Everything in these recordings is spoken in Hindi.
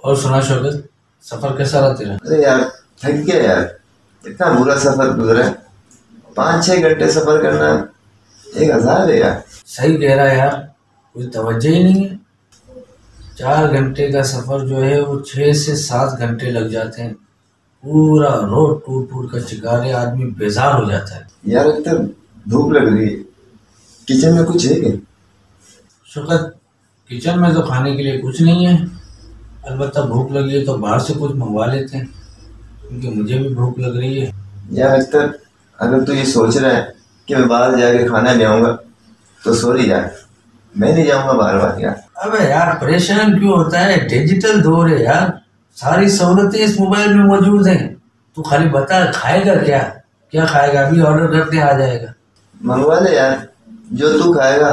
और सुना शौकत, सफर कैसा रहा तेरा? अरे यार थक गया यार, इतना बुरा सफर गुजरा है। 5-6 घंटे सफर करना 1000 है यार। सही कह रहा है यार, कोई तवज्जो ही नहीं है। 4 घंटे का सफर जो है वो 6 से 7 घंटे लग जाते हैं। पूरा रोड टूट टूट कर शिकारे, आदमी बेजार हो जाता है। यार एक तो धूप लग रही है, किचन में कुछ है क्या? शौकत, किचन में तो खाने के लिए कुछ नहीं है। अलबत्ता भूख लगी है तो बाहर से कुछ मंगवा लेते हैं, क्योंकि मुझे भी भूख लग रही है। यार एक तो अगर तू ये सोच रहा है कि मैं बाहर जाके खाना ले आऊँगा तो सॉरी यार, मैं नहीं जाऊँगा बाहर बाहर यार। अबे यार परेशान क्यों होता है? डिजिटल दौर है यार, सारी सहूलतें इस मोबाइल में मौजूद हैं। तू खाली बता खाएगा क्या? क्या खाएगा? अभी ऑर्डर करते आ जाएगा। मंगवा ले यार, जो तू खाएगा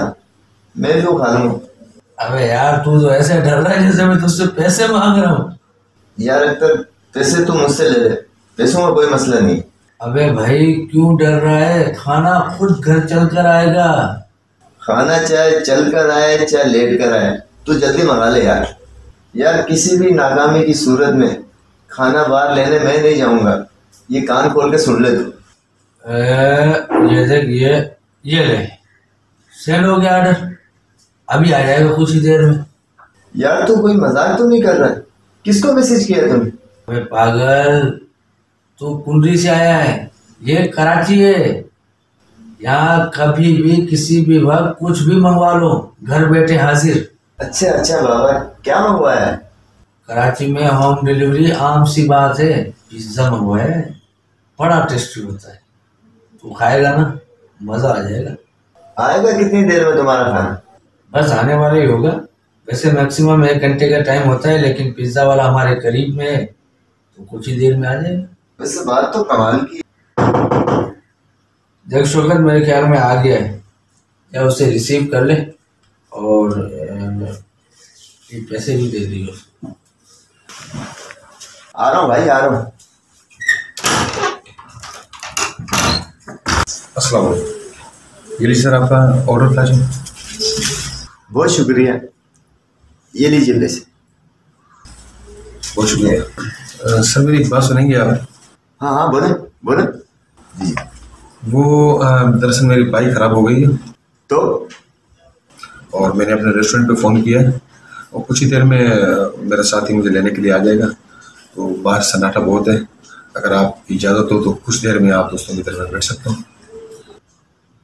मैं क्यों खा लूँगा। अबे यार तू तो ऐसे डर रहा है जैसे मैं तुझसे पैसे मांग रहा हूँ। यार अख्तर पैसे तू मुझसे ले ले, पैसों का कोई मसला नहीं। अबे भाई क्यों डर रहा है? खाना खुद घर चल कर आएगा। खाना चाहे चल कर आए चाहे लेट कर आए, तू जल्दी मंगा ले यार। यार किसी भी नाकामी की सूरत में खाना बाहर लेने मैं नहीं जाऊंगा, ये कान खोल के सुन ले तू। ये देख, ये ले, सेंड हो गया ऑर्डर, अभी आ जाएगा कुछ ही देर में। यार तू कोई मजाक तो नहीं कर रहा है? किसको मैसेज किया तुमने? अबे पागल, तू कुंडली से आया है, ये कराची है। यहाँ कभी भी किसी भी वक्त कुछ भी मंगवा लो, घर बैठे हाजिर। अच्छा बाबा, क्या मंगवाया है? कराची में होम डिलीवरी आम सी बात है। पिज्जा मंगवाया है, बड़ा टेस्टी होता है। तू खाएगा ना, मजा आ जाएगा। आएगा कितनी देर में तुम्हारा खाना? बस आने वाला ही होगा। वैसे मैक्सिमम 1 घंटे का टाइम होता है, लेकिन पिज्जा वाला हमारे करीब में है तो कुछ ही देर में आ जाएगा। वैसे बात तो कमाल की। देख शौकत, मेरे ख्याल में आ गया है, या उसे रिसीव कर ले और ये पैसे भी दे दियो। आ रहा हूँ भाई, आ रहा हूँ। अस्सलाम वालेकुम। ये लीजिए सर आपका ऑर्डर था जी। बहुत शुक्रिया, ये लीजिए पैसे। बहुत शुक्रिया। सर मेरी एक बात सुनेंगे आप? हाँ बोले बोले जी। वो दरअसल मेरी बाइक ख़राब हो गई है तो और मैंने अपने रेस्टोरेंट पे फ़ोन किया है और कुछ ही देर में मेरा साथी मुझे लेने के लिए आ जाएगा। तो बाहर सन्नाटा बहुत है, अगर आप इजाज़त हो तो कुछ देर में आप दोस्तों की तरफ बैठ सकता हूँ।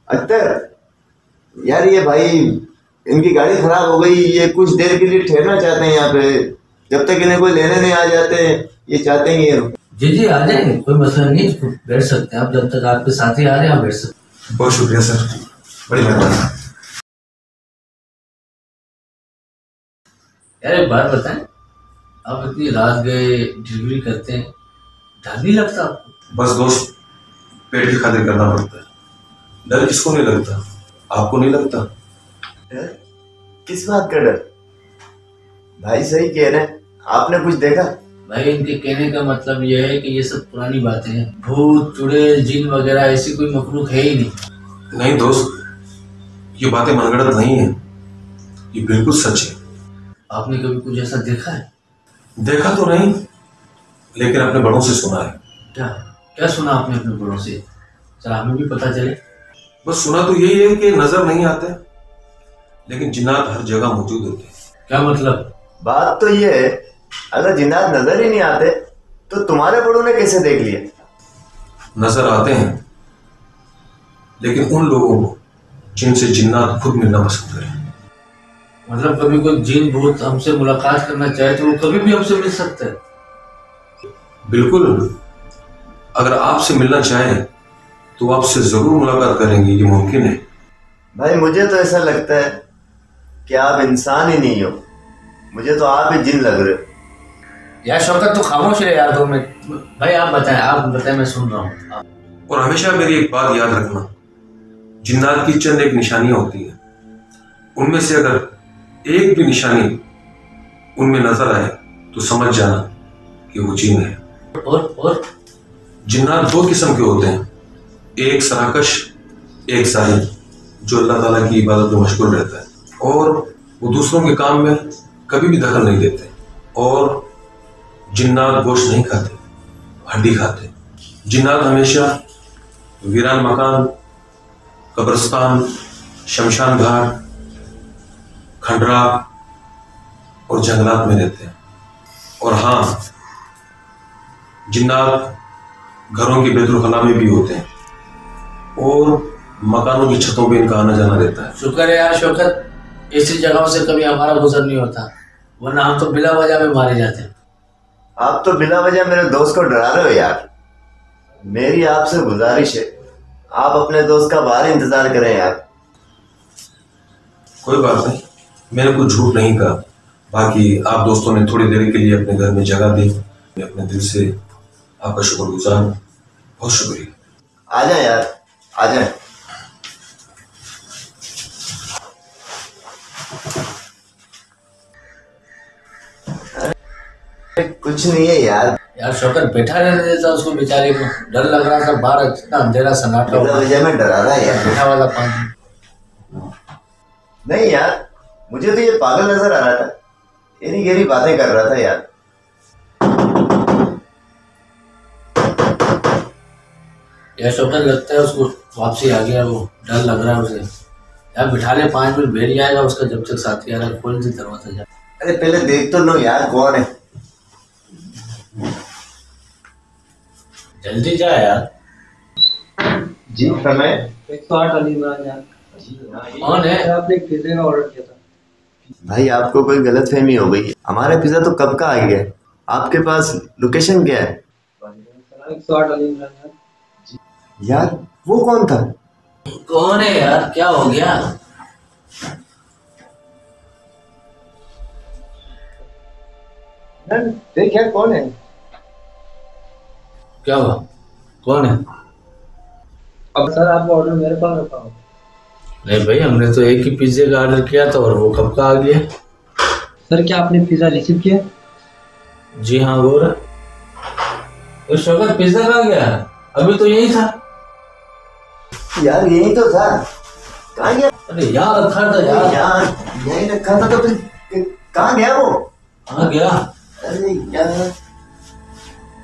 अख्तर यार, ये भाई इनकी गाड़ी खराब हो गई, ये कुछ देर के लिए ठहरना चाहते हैं यहाँ पे। जब तक इन्हें कोई लेने नहीं आ जाते ये चाहते हैं ये। जी आ जाएंगे, कोई मसला नहीं, बैठ सकते हैं आप। जब तक आपके साथी आ रहे हैं आप बैठ सकते हैं। बहुत शुक्रिया सर, बड़ी मेहरबानी। यार एक बात बताएं, आप इतनी रात गए डिलीवरी करते हैं, डर नहीं लगता आपको? बस दोस्त, पेट की खातिर करना पड़ता है। डर किसको नहीं लगता? आपको नहीं लगता? डर? किस बात का डर? भाई सही कह रहे हैं, आपने कुछ देखा? भाई इनके कहने का मतलब यह है कि ये सब पुरानी बातें हैं। भूत चुड़ैल जिन वगैरह ऐसी कोई मखलूक है ही नहीं। नहीं दोस्त, ये बातें मनगढ़ंत नहीं है, ये बिल्कुल सच है। आपने कभी कुछ ऐसा देखा है? देखा तो नहीं, लेकिन अपने बड़ों से सुना है। क्या सुना आपने अपने बड़ों से? चल हमें भी पता चले। बस सुना तो यही है कि नजर नहीं आते, लेकिन जिन्नात हर जगह मौजूद होते हैं। क्या मतलब? बात तो ये है, अगर जिन्नात नजर ही नहीं आते तो तुम्हारे बड़ों ने कैसे देख लिया? नजर आते हैं, लेकिन उन लोगों को जिनसे जिन्नात खुद मिलना पसंद करें। मतलब कभी कोई जिन भूत हमसे मुलाकात करना चाहे तो वो कभी भी हमसे मिल सकता है? बिल्कुल, अगर आपसे मिलना चाहे तो आपसे जरूर मुलाकात करेंगे, ये मुमकिन है। भाई मुझे तो ऐसा लगता है कि आप इंसान ही नहीं हो, मुझे तो आप ही जिन लग रहे हो। यार शौकत तो खामोश है यार 2 मिनट। भाई आप बताएं, मैं सुन रहा हूँ। और हमेशा मेरी एक बात याद रखना, जिन्नात की चंद एक निशानियां होती हैं, उनमें से अगर एक भी निशानी उनमें नजर आए तो समझ जाना कि वो जिन है। और जिन्नात 2 किस्म के होते हैं, एक सराकश, एक साहिब, जो अल्लाह ताला की इबादत में मशगूल रहता है और वो दूसरों के काम में कभी भी दखल नहीं देते। और जिन्नात गोश्त नहीं खाते, हड्डी खाते। जिन्नात हमेशा वीरान मकान, कब्रिस्तान, शमशान घाट, खंडरा और जंगलात में रहते हैं। और हाँ, जिन्नात घरों की बैतुल खला में भी होते हैं और मकानों की छतों पे इनका आना जाना रहता है। शुक्र है यार शौकत, ऐसी जगहों से कभी हमारा गुजर नहीं होता, वरना हम तो बिला वजह में मारे जाते हैं। आप तो बिना वजह मेरे दोस्त को डरा रहे हो यार। मेरी आपसे गुजारिश है, आप अपने दोस्त का बाहर इंतजार करें यार। कोई बात नहीं, मैंने कुछ झूठ नहीं कहा। बाकी आप दोस्तों ने थोड़ी देर के लिए अपने घर में जगह दी, मैं अपने दिल से आपका शुक्रगुजार हूँ। बहुत शुक्रिया। आ जाए यार, आ जाए। कुछ नहीं है यार। यार शौकत बैठा रहने देता उसको, बेचारे को डर लग रहा था, बाहर इतना अंधेरा सन्नाटा बिना हुआ, वजह में डरा रहा है यार। बैठा वाला पानी। नहीं यार, मुझे तो ये पागल नजर आ रहा था, गहरी गहरी बातें कर रहा था यार। यार शौकत लगता है उसको वापसी आ गया, वो डर लग रहा है उसे। यार बिठा ले, 5 मिनट बैठ जाएगा उसका, जब तक साथी आ रहा है। खोल दे दरवाजा जा। अरे पहले देख तो लो यार कौन है। जल्दी जा यार। जी समय 108 अली इमरान जान। कौन है? आपने एक पिज्जे का ऑर्डर किया था। भाई आपको कोई गलतफहमी हो गई है, हमारा पिज्जा तो कब का आ गया है। आपके पास लोकेशन क्या है? 108 अली इमरान जान। यार वो कौन था? कौन है यार, क्या हो गया? देख यार कौन है। क्या हुआ, कौन है? अब सर आपका ऑर्डर मेरे पास रखा हो। नहीं भाई, हमने तो एक ही पिज्जे का ऑर्डर किया था और वो कब का आ गया। सर क्या आपने पिज्जा रिसीव किया? जी हाँ, वो रहा। उस शौकत पिज्जा कहाँ गया? अभी तो यही था। यार यही तो था, कहाँ गया? अरे यहाँ रखा था यार। यार यही रखा था तो फिर कहाँ गया वो? कहाँ गया? अरे यार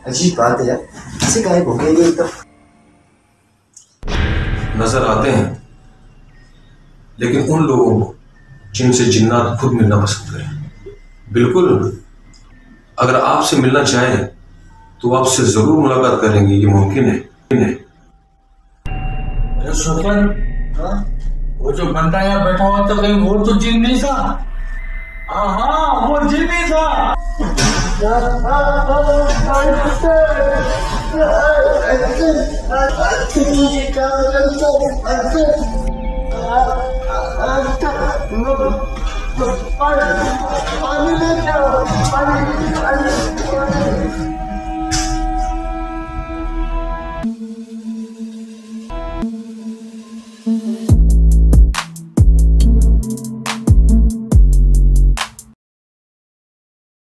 अजीब बात है यार, किसी गायब हो गया ये एकदम। नजर आते हैं, लेकिन उन लोगों को जिनसे जिन्नात खुद मिलना पसंद करें। बिल्कुल, अगर आपसे मिलना चाहे तो आपसे जरूर मुलाकात करेंगे, ये मुमकिन है। अरे शौकत, वो जो बंदा यहाँ बैठा हुआ था, कहीं वो तो जिन नहीं था? हाँ, वो जिन नहीं था।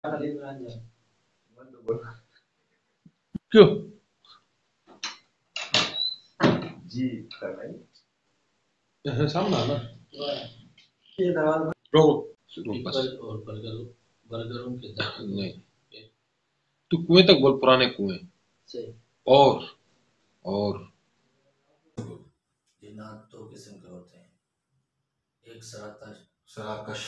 अली इमरान जान। क्यों? जी भाई सामने आना। ये दरवाजा और बर्गरों के दाखिल नहीं, तू कुएं तक बोल, पुराने कुएं। से और जिन्नात 2 किस्म के होते हैं, एक सराकश।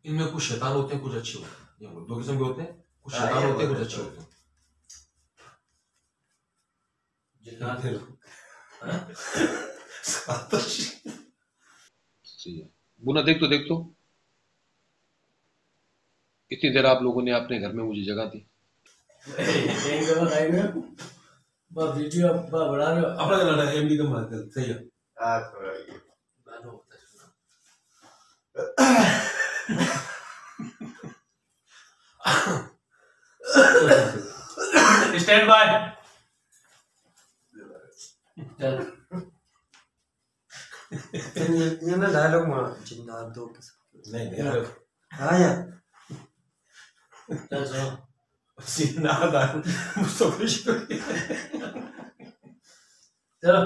इनमें कुछ शैतान होते हैं, कुछ अच्छे होते हैं। ये 2 किस्म के होते हैं, कुछ शैतान होते हैं, कुछ अच्छे होते हैं। जिन्नात फिर बुना, देख तो इतनी देर आप लोगों ने अपने घर में मुझे जगह दी। वीडियो बना रहे हो अपना गाना एमडी का मार्केट सही है। Stand by. चल ये मैं डायलॉग मार जिन्नात 2 किस्म। नहीं हाँ यार चल सुनो। जिन्नात चलो